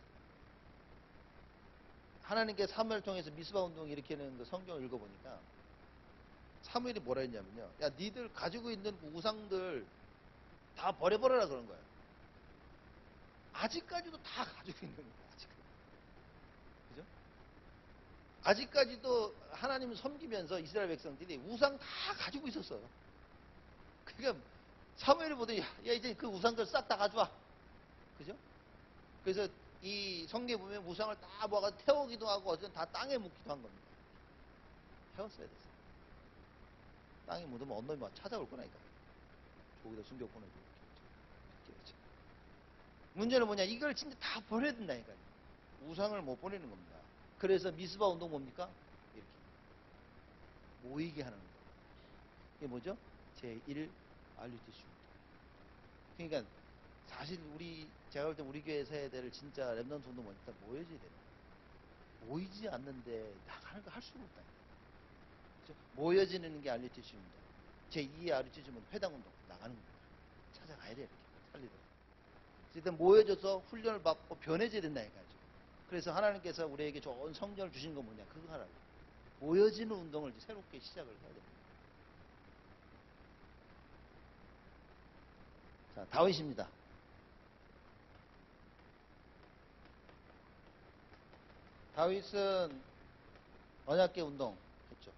하나님께서 사무엘을 통해서 미스바 운동을 일으키는 그 성경을 읽어보니까 사무엘이 뭐라 했냐면요. 야, 니들 가지고 있는 우상들 다 버려버려라 그런 거예요. 아직까지도 다 가지고 있는 거예요. 아직까지. 그죠? 아직까지도 하나님을 섬기면서 이스라엘 백성들이 우상 다 가지고 있었어요. 그러니까 사무엘이 보더니 야, 이제 그 우상들 싹 다 가져와. 그죠? 그래서 이 성경에 보면 우상을 다 모아가지고 태우기도 하고 어쨌든 다 땅에 묻기도 한 겁니다. 태웠어야 됐어요. 땅에 묻으면 언놈이 막 찾아올 거라니까. 거기다 숨겨보내고. 문제는 뭐냐? 이걸 진짜 다 버려야 된다니까요. 우상을 못 버리는 겁니다. 그래서 미스바 운동 뭡니까? 이렇게 모이게 하는 거예요. 이게 뭐죠? 제1 RUTC 운동. 그러니까 사실 제가 볼 때 우리 교회 세대를 진짜 랩넌트 운동 뭐니까 모여져야 돼요. 모이지 않는데 나가는 거 할 수가 없다. 그렇죠? 모여지는 게 RUTC 운동. 제2의 RUTC는 회당 운동 나가는 겁니다. 찾아가야 돼 이렇게 살리도록. 일단 모여져서 훈련을 받고 변해져야 된다니까요. 그래서 하나님께서 우리에게 좋은 성전을 주신 건 뭐냐? 그거 하라고. 모여지는 운동을 이제 새롭게 시작을 해야 됩니다. 자, 다윗입니다. 다윗은 언약궤 운동 했죠.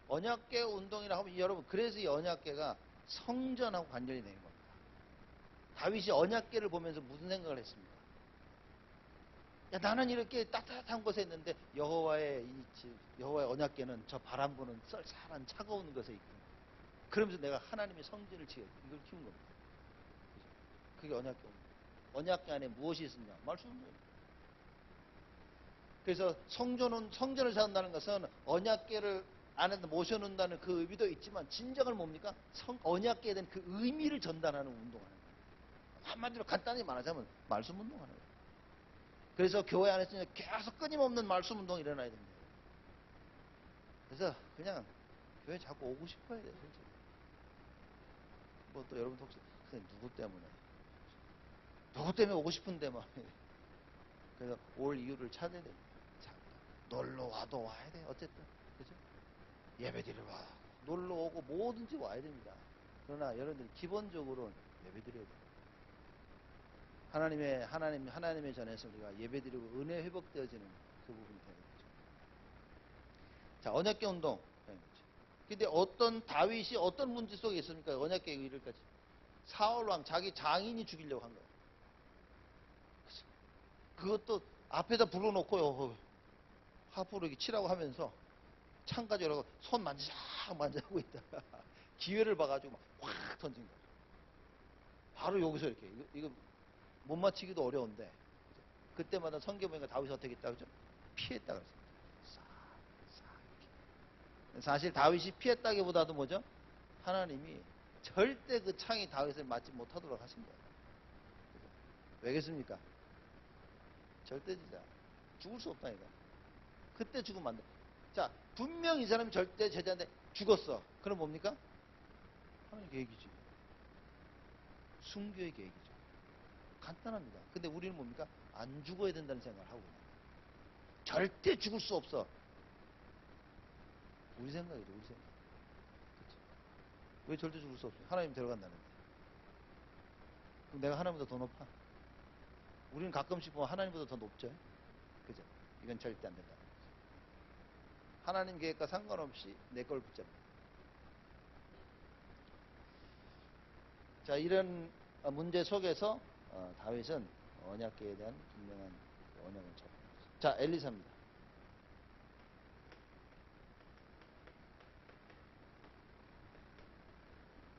언약궤 운동이라 하면 여러분, 그래서 이 언약궤가 성전하고 관련이 되는 겁니다. 다윗이 언약궤를 보면서 무슨 생각을 했습니까? 야, 나는 이렇게 따뜻한 곳에 있는데 여호와의 언약궤는 저 바람 부는 쌀쌀한 차가운 곳에 있고, 그러면서 내가 하나님의 성전을 지어 이걸 키운 겁니다. 그게 언약궤 운동. 언약궤 안에 무엇이 있었냐? 말씀입니다. 그래서 성전을 쌓는다는 것은 언약궤를 안에 모셔놓는다는 그 의미도 있지만, 진정은 뭡니까? 언약궤에 대한 그 의미를 전달하는 운동을 하는 거예요. 한마디로 간단히 말하자면 말씀 운동하는 거예요. 그래서 교회 안에서 계속 끊임없는 말씀 운동이 일어나야 됩니다. 그래서 그냥 교회 자꾸 오고 싶어야 돼요, 솔직히. 뭐 또 여러분 혹시 누구 때문에 오고 싶은데 막. 그래서 올 이유를 찾아야 됩니다. 놀러 와도 와야 돼. 어쨌든. 그죠? 예배 드리러 와. 놀러 오고 뭐든지 와야 됩니다. 그러나 여러분들 기본적으로 예배 드려야 돼요. 하나님의 전에서 우리가 예배 드리고 은혜 회복되어지는 그 부분이 되는 거죠. 자, 언약궤 운동. 근데 다윗이 어떤 문제 속에 있습니까? 언약궤 일을까지. 사울왕 자기 장인이 죽이려고 한 거예요. 그것도 앞에다 불어놓고요. 하프로 이렇게 치라고 하면서 창까지 열어서 손 만지고 있다가 기회를 봐가지고 막 확 던진 거예요. 바로 여기서 이렇게. 이거 못 맞히기도 어려운데, 그때마다 성경 보니까 다윗이 어떻게 했다 그죠? 피했다 그랬습니다. 사실 다윗이 피했다기보다도 뭐죠? 하나님이 절대 그 창이 다윗을 맞지 못하도록 하신 거예요. 왜겠습니까? 절대 지자. 죽을 수 없다니까. 그때 죽으면 안 돼. 자, 분명 이 사람이 절대 제자인데 죽었어. 그럼 뭡니까? 하나님 계획이지. 순교의 계획이죠. 간단합니다. 근데 우리는 뭡니까? 안 죽어야 된다는 생각을 하고 있는 거예요. 절대 죽을 수 없어. 우리 생각이죠, 우리 생각. 그렇죠? 왜 절대 죽을 수 없어? 하나님 데려간다는데. 그럼 내가 하나님보다 더 높아? 우리는 가끔씩 보면 하나님보다 더 높죠? 그죠? 이건 절대 안 된다. 하나님 계획과 상관없이 내 걸 붙잡는. 자, 이런 문제 속에서 다윗은 언약궤에 대한 분명한 언약을 잡습니다. 자, 엘리사입니다.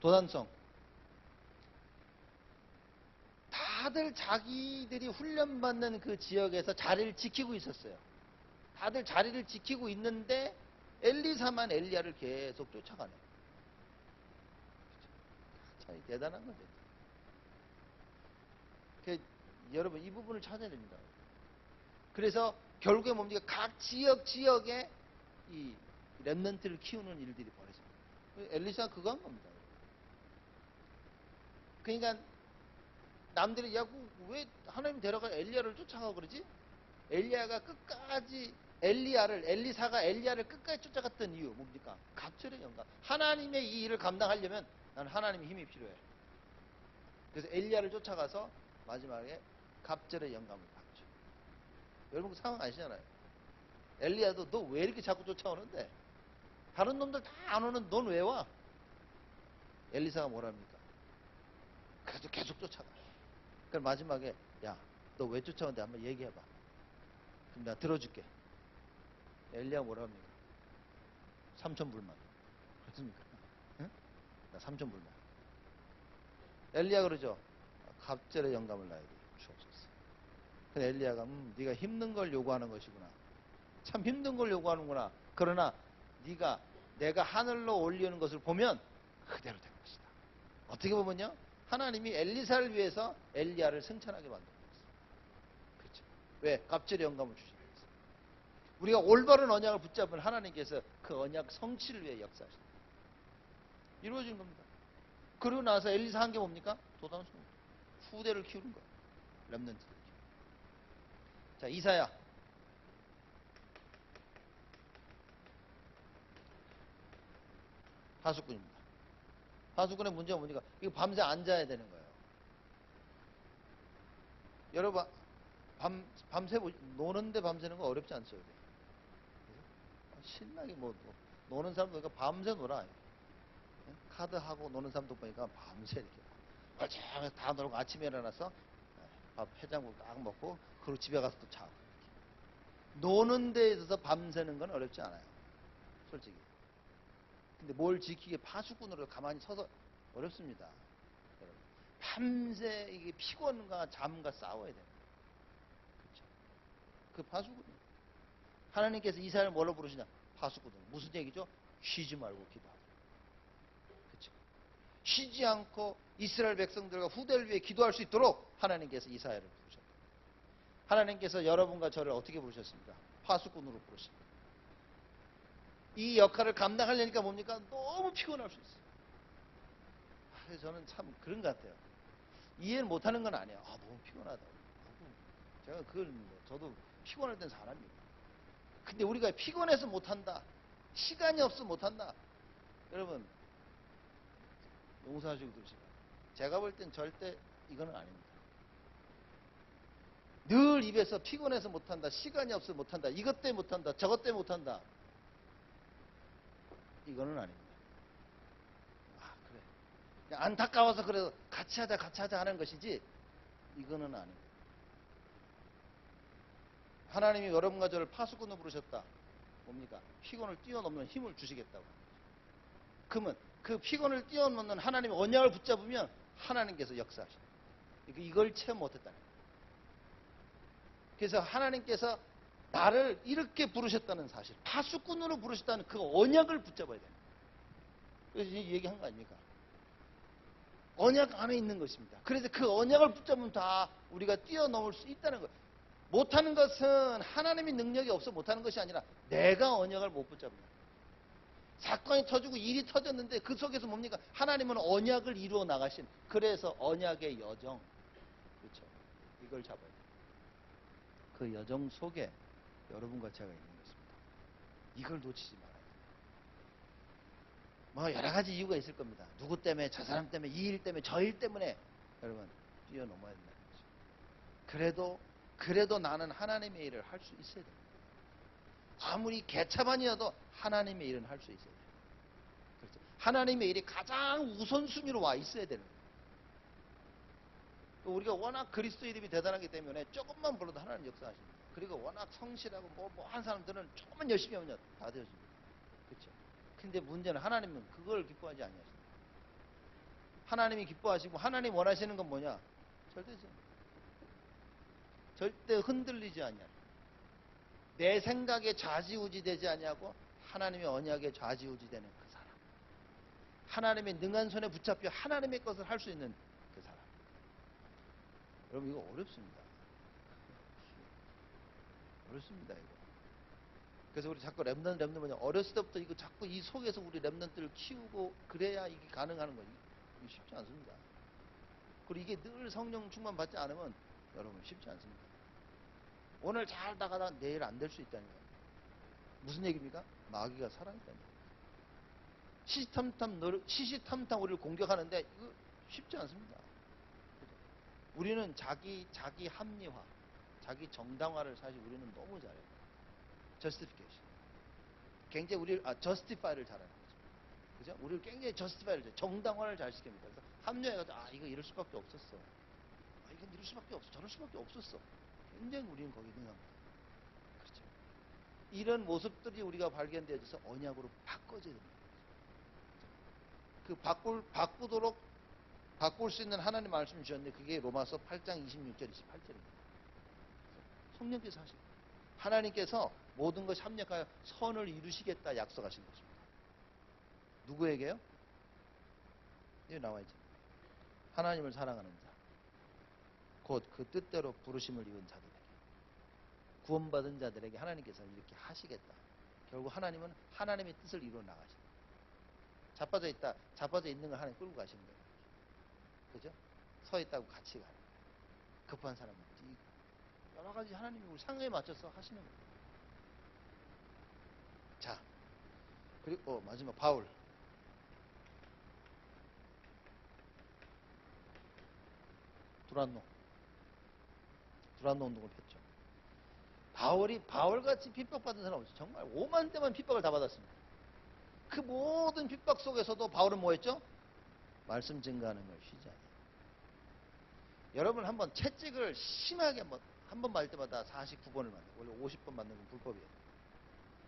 도단성. 다들 자기들이 훈련받는 그 지역에서 자리를 지키고 있었어요. 다들 자리를 지키고 있는데 엘리사만 엘리야를 계속 쫓아가네요. 참 대단한 거죠. 여러분, 이 부분을 찾아야 됩니다. 그래서 결국에 뭡니까? 각 지역에 이 렘넌트를 키우는 일들이 벌어집니다. 엘리사가 그거 한 겁니다. 그러니까 남들이 야, 왜 하나님 데려가 엘리야를 쫓아가고 그러지? 엘리사가 엘리야를 끝까지 쫓아갔던 이유 뭡니까? 갑절의 영감. 하나님의 이 일을 감당하려면 나는 하나님의 힘이 필요해. 그래서 엘리야를 쫓아가서 마지막에 갑절의 영감을 받죠. 여러분 그 상황 아시잖아요. 엘리야도 너 왜 이렇게 자꾸 쫓아오는데? 다른 놈들 다 안 오는 넌 왜 와? 엘리사가 뭐랍니까? 그래도 계속 쫓아가. 그럼 마지막에 야, 너 왜 쫓아오는데 한번 얘기해봐. 그럼 내가 들어줄게. 엘리야가 뭐라 합니까? 3,000불만. 그렇습니까? 응? 나 3,000불만. 엘리야 그러죠. 갑절의 영감을 나에게 주옵소서. 근데 엘리야가 네가 힘든 걸 요구하는 것이구나. 참 힘든 걸 요구하는구나. 그러나 내가 하늘로 올리는 것을 보면 그대로 된 것이다. 어떻게 보면요, 하나님이 엘리사를 위해서 엘리야를 승천하게 만든 거였어요. 그렇죠. 왜? 갑절의 영감을 주시기 위해서. 우리가 올바른 언약을 붙잡은 하나님께서 그 언약 성취를 위해 역사하십니다. 이루어진 겁니다. 그러고 나서 엘리사 한 게 뭡니까? 도단수. 후대를 키우는 거예요. 렘넌트들. 자, 이사야. 하수꾼입니다. 하수꾼의 문제가 뭡니까? 이거 밤새 앉아야 되는 거예요. 여러분, 밤새 노는데 밤새는 거 어렵지 않죠? 신나게 노는 사람도 보니까 밤새 놀아. 카드하고 노는 사람도 보니까 밤새 이렇게 멀쩡하게 다 놀고 아침에 일어나서 밥 해장국 딱 먹고 그리고 집에 가서 또 자고. 노는 데 있어서 밤새는 건 어렵지 않아요. 솔직히. 근데 뭘 지키게 파수꾼으로 가만히 서서 어렵습니다. 여러분. 밤새 이게 피곤과 잠과 싸워야 돼요. 그렇죠. 그 파수꾼이. 하나님께서 이사야를 뭘로 부르시냐? 파수꾼. 무슨 얘기죠? 쉬지 말고 기도하라. 그렇죠. 쉬지 않고 이스라엘 백성들과 후대를 위해 기도할 수 있도록 하나님께서 이사야를 부르셨다. 하나님께서 여러분과 저를 어떻게 부르셨습니까? 파수꾼으로 부르십니다. 이 역할을 감당하려니까 뭡니까? 너무 피곤할 수 있어요. 그래서 저는 참 그런 것 같아요. 이해를 못하는 건 아니에요. 너무 피곤하다. 제가 그걸 저도 피곤할 땐 사람이에요. 근데 우리가 피곤해서 못한다. 시간이 없어 못한다. 여러분 용서하시고 들으시고 제가 볼 땐 절대 이거는 아닙니다. 늘 입에서 피곤해서 못한다. 시간이 없어 못한다. 이것 때문에 못한다. 저것 때문에 못한다. 이거는 아닙니다. 그래. 그냥 안타까워서 그래도 같이 하자 하는 것이지 이거는 아닙니다. 하나님이 여러분과 저를 파수꾼으로 부르셨다. 뭡니까? 피곤을 뛰어넘는 힘을 주시겠다고. 그러면 그 피곤을 뛰어넘는 하나님의 언약을 붙잡으면 하나님께서 역사하십니다. 이걸 체험 못했다는 거예요. 그래서 하나님께서 나를 이렇게 부르셨다는 사실, 파수꾼으로 부르셨다는 그 언약을 붙잡아야 됩니다. 그래서 얘기한 거 아닙니까? 언약 안에 있는 것입니다. 그래서 그 언약을 붙잡으면 다 우리가 뛰어넘을 수 있다는 거예요. 못하는 것은 하나님의 능력이 없어 못하는 것이 아니라 내가 언약을 못 붙잡는다. 사건이 터지고 일이 터졌는데 그 속에서 뭡니까? 하나님은 언약을 이루어 나가신, 그래서 언약의 여정, 그렇죠? 이걸 잡아야 돼요. 그 여정 속에 여러분과 제가 있는 것입니다. 이걸 놓치지 말아야 돼요. 여러 가지 이유가 있을 겁니다. 누구 때문에, 저 사람 때문에, 이 일 때문에, 저 일 때문에 여러분 뛰어넘어야 된다는 거죠. 그래도 나는 하나님의 일을 할 수 있어야 됩니다. 아무리 개차반이어도 하나님의 일은 할 수 있어야 돼요. 그렇죠? 하나님의 일이 가장 우선순위로 와 있어야 되는 거예요. 우리가 워낙 그리스도 이름이 대단하기 때문에 조금만 불러도 하나님 역사하십니다. 그리고 워낙 성실하고 한 사람들은 조금만 열심히 하면 다 되어집니다. 그렇죠? 근데 문제는 하나님은 그걸 기뻐하지 아니하십니다. 하나님이 기뻐하시고 하나님 원하시는 건 뭐냐? 절대 흔들리지 아니하고 내 생각에 좌지우지되지 아니하고 하나님의 언약에 좌지우지되는 그 사람. 하나님의 능한 손에 붙잡혀 하나님의 것을 할 수 있는 그 사람. 여러분 이거 어렵습니다. 어렵습니다 이거. 그래서 우리 자꾸 렘넌트 뭐냐, 어렸을 때부터 이거 자꾸 이 속에서 우리 렘넌트를 키우고 그래야 이게 가능한 거예요. 이게 쉽지 않습니다. 그리고 이게 늘 성령 충만 받지 않으면 여러분 쉽지 않습니다. 오늘 잘 나가다 내일 안 될 수 있다는 거예요. 무슨 얘기입니까? 마귀가 살아있다는 거예요. 시시탐탐 우리를 공격하는데 이거 쉽지 않습니다. 우리는 자기 합리화, 자기 정당화를 사실 우리는 너무 잘해요. justification. 굉장히 우리를 justify를 잘하는 거죠. 그죠? 우리를 굉장히 justify를 정당화를 잘 시킵니다. 그래서 합리화해가지고 이거 이럴 수밖에 없었어. 이건 이럴 수밖에 없어. 저럴 수밖에 없었어. 굉장히 우리는 거기에 능합니다. 그렇죠? 이런 모습들이 우리가 발견되어져서 언약으로 바꿔져야 됩니다. 그 바꿀 수 있는 하나님 말씀 주셨는데 그게 로마서 8장 26절 28절입니다. 성령께서 하시고 하나님께서 모든 것이 합력하여 선을 이루시겠다 약속하신 것입니다. 누구에게요? 여기 나와 있죠. 하나님을 사랑하는 자, 곧 그 뜻대로 부르심을 입은 자들에게, 구원받은 자들에게 하나님께서 이렇게 하시겠다. 결국 하나님은 하나님의 뜻을 이루어 나가신다. 자빠져 있는 걸 하나님 끌고 가시는 거예요. 그죠? 서 있다고 같이 가는 거예요. 급한 사람은 뛰고. 여러 가지 하나님이 우리 상황에 맞춰서 하시는 거예요. 자, 그리고 마지막 바울. 두란노 운동을 폈죠. 바울같이 핍박받은 사람 없죠. 정말 5만 대만 핍박을 다 받았습니다. 그 모든 핍박 속에서도 바울은 뭐 했죠? 말씀 증거하는 걸 쉬지 않아요. 여러분 한번 채찍을 심하게 한 번 맞을 때마다 49번을 맞아요. 원래 50번 맞는 건 불법이에요.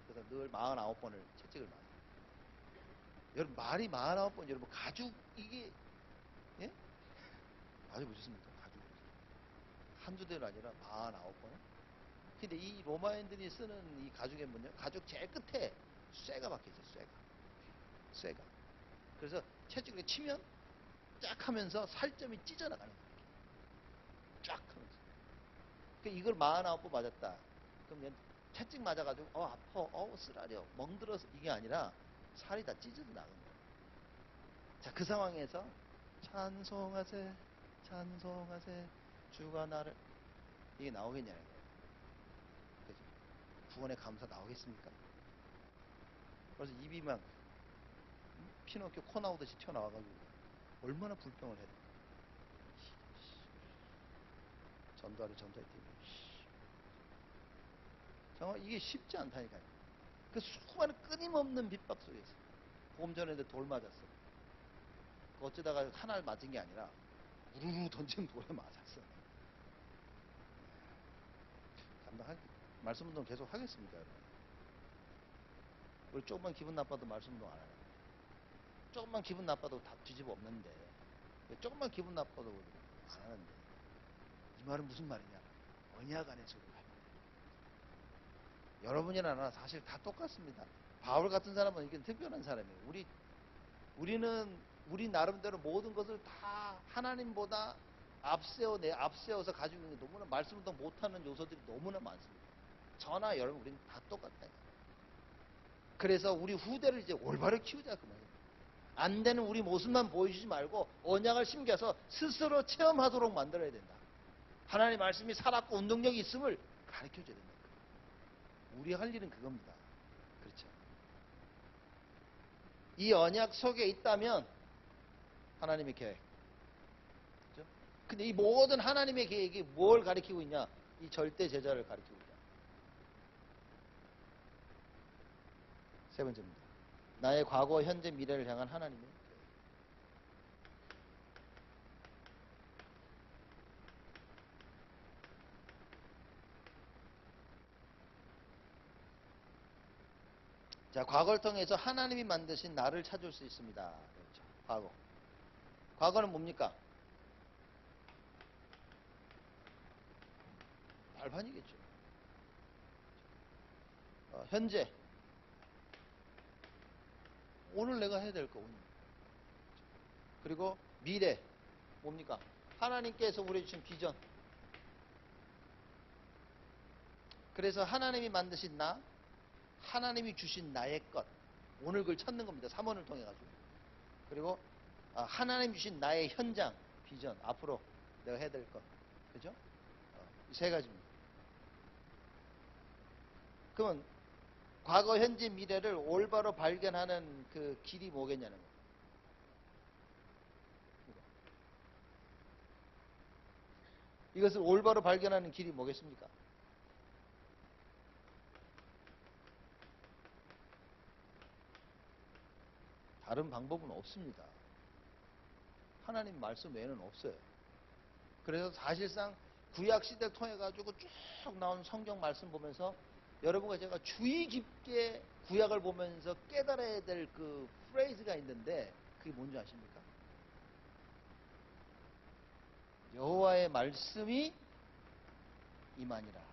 그래서 늘 49번을 채찍을 맞아요. 여러분 말이 49번, 여러분 가죽 이게 예? 맞아보셨습니까? 가죽 한두 대가 아니라 49번. 근데 이 로마인들이 쓰는 이 가죽에 뭐냐? 가죽 제일 끝에 쇠가 박혀있어요. 쇠가. 그래서 채찍을 치면 쫙 하면서 살점이 찢어나가는 거예요. 쫙 하면서. 이걸 49번 맞았다. 그럼 채찍 맞아가지고 아파, 쓰라려, 멍들어서 이게 아니라 살이 다 찢어져 나가는 거예요. 자, 그 상황에서 찬송하세 주가 나를, 이게 나오겠냐는 거예요. 그죠? 구원의 감사 나오겠습니까? 그래서 입이 막 피노키오 코 나오듯이 튀어나와가지고 얼마나 불평을 해야 될까. 전도하래 뛰고. 정말 이게 쉽지 않다니까요. 그 수많은 끊임없는 핍박 속에서 보험 전에도 돌 맞았어. 어쩌다가 하나를 맞은 게 아니라 우르르 던진 돌에 맞았어. 말씀 운동 계속 하겠습니까, 여러분? 우리 조금만 기분 나빠도 말씀 운동 안 하는 거예요. 조금만 기분 나빠도 다 뒤집어 엎는데, 조금만 기분 나빠도 안 하는데, 이 말은 무슨 말이냐? 언약 안에서 우리가 하면 돼요. 여러분이나 나나 사실 다 똑같습니다. 바울 같은 사람은 이게 특별한 사람이에요. 우리는 우리 나름대로 모든 것을 다 하나님보다 앞세워서 가지고 있는 게 너무나 말씀 운동 못하는 요소들이 너무나 많습니다. 저나 여러분 우리는 다 똑같다. 그래서 우리 후대를 이제 올바로 키우자 그 말이에요. 안 되는 우리 모습만 보여주지 말고 언약을 심겨서 스스로 체험하도록 만들어야 된다. 하나님의 말씀이 살았고 운동력이 있음을 가르쳐줘야 된다. 우리 할 일은 그겁니다. 그렇죠. 이 언약 속에 있다면 하나님의 계획. 그렇죠? 근데 이 모든 하나님의 계획이 뭘 가리키고 있냐? 이 절대 제자를 가리키고 있다. 세 번째입니다. 나의 과거, 현재, 미래를 향한 하나님의 계획. 자, 과거를 통해서 하나님이 만드신 나를 찾을 수 있습니다. 그렇죠. 과거. 과거는 뭡니까? 발판이겠죠. 현재. 오늘 내가 해야 될 거, 오늘. 그리고 미래. 뭡니까? 하나님께서 우리에게 주신 비전. 그래서 하나님이 만드신 나, 하나님이 주신 나의 것. 오늘 그걸 찾는 겁니다. 3원을 통해 가지고. 그리고 하나님 주신 나의 현장, 비전. 앞으로 내가 해야 될 것. 그죠? 이 세 가지입니다. 그러면 과거, 현재, 미래를 올바로 발견하는 그 길이 뭐겠냐는 거. 이것을 올바로 발견하는 길이 뭐겠습니까? 다른 방법은 없습니다. 하나님 말씀 외에는 없어요. 그래서 사실상 구약 시대를 통해 가지고 쭉 나온 성경 말씀 보면서 여러분과 제가 주의 깊게 구약을 보면서 깨달아야 될 그 프레이즈가 있는데 그게 뭔지 아십니까? 여호와의 말씀이 임하니라.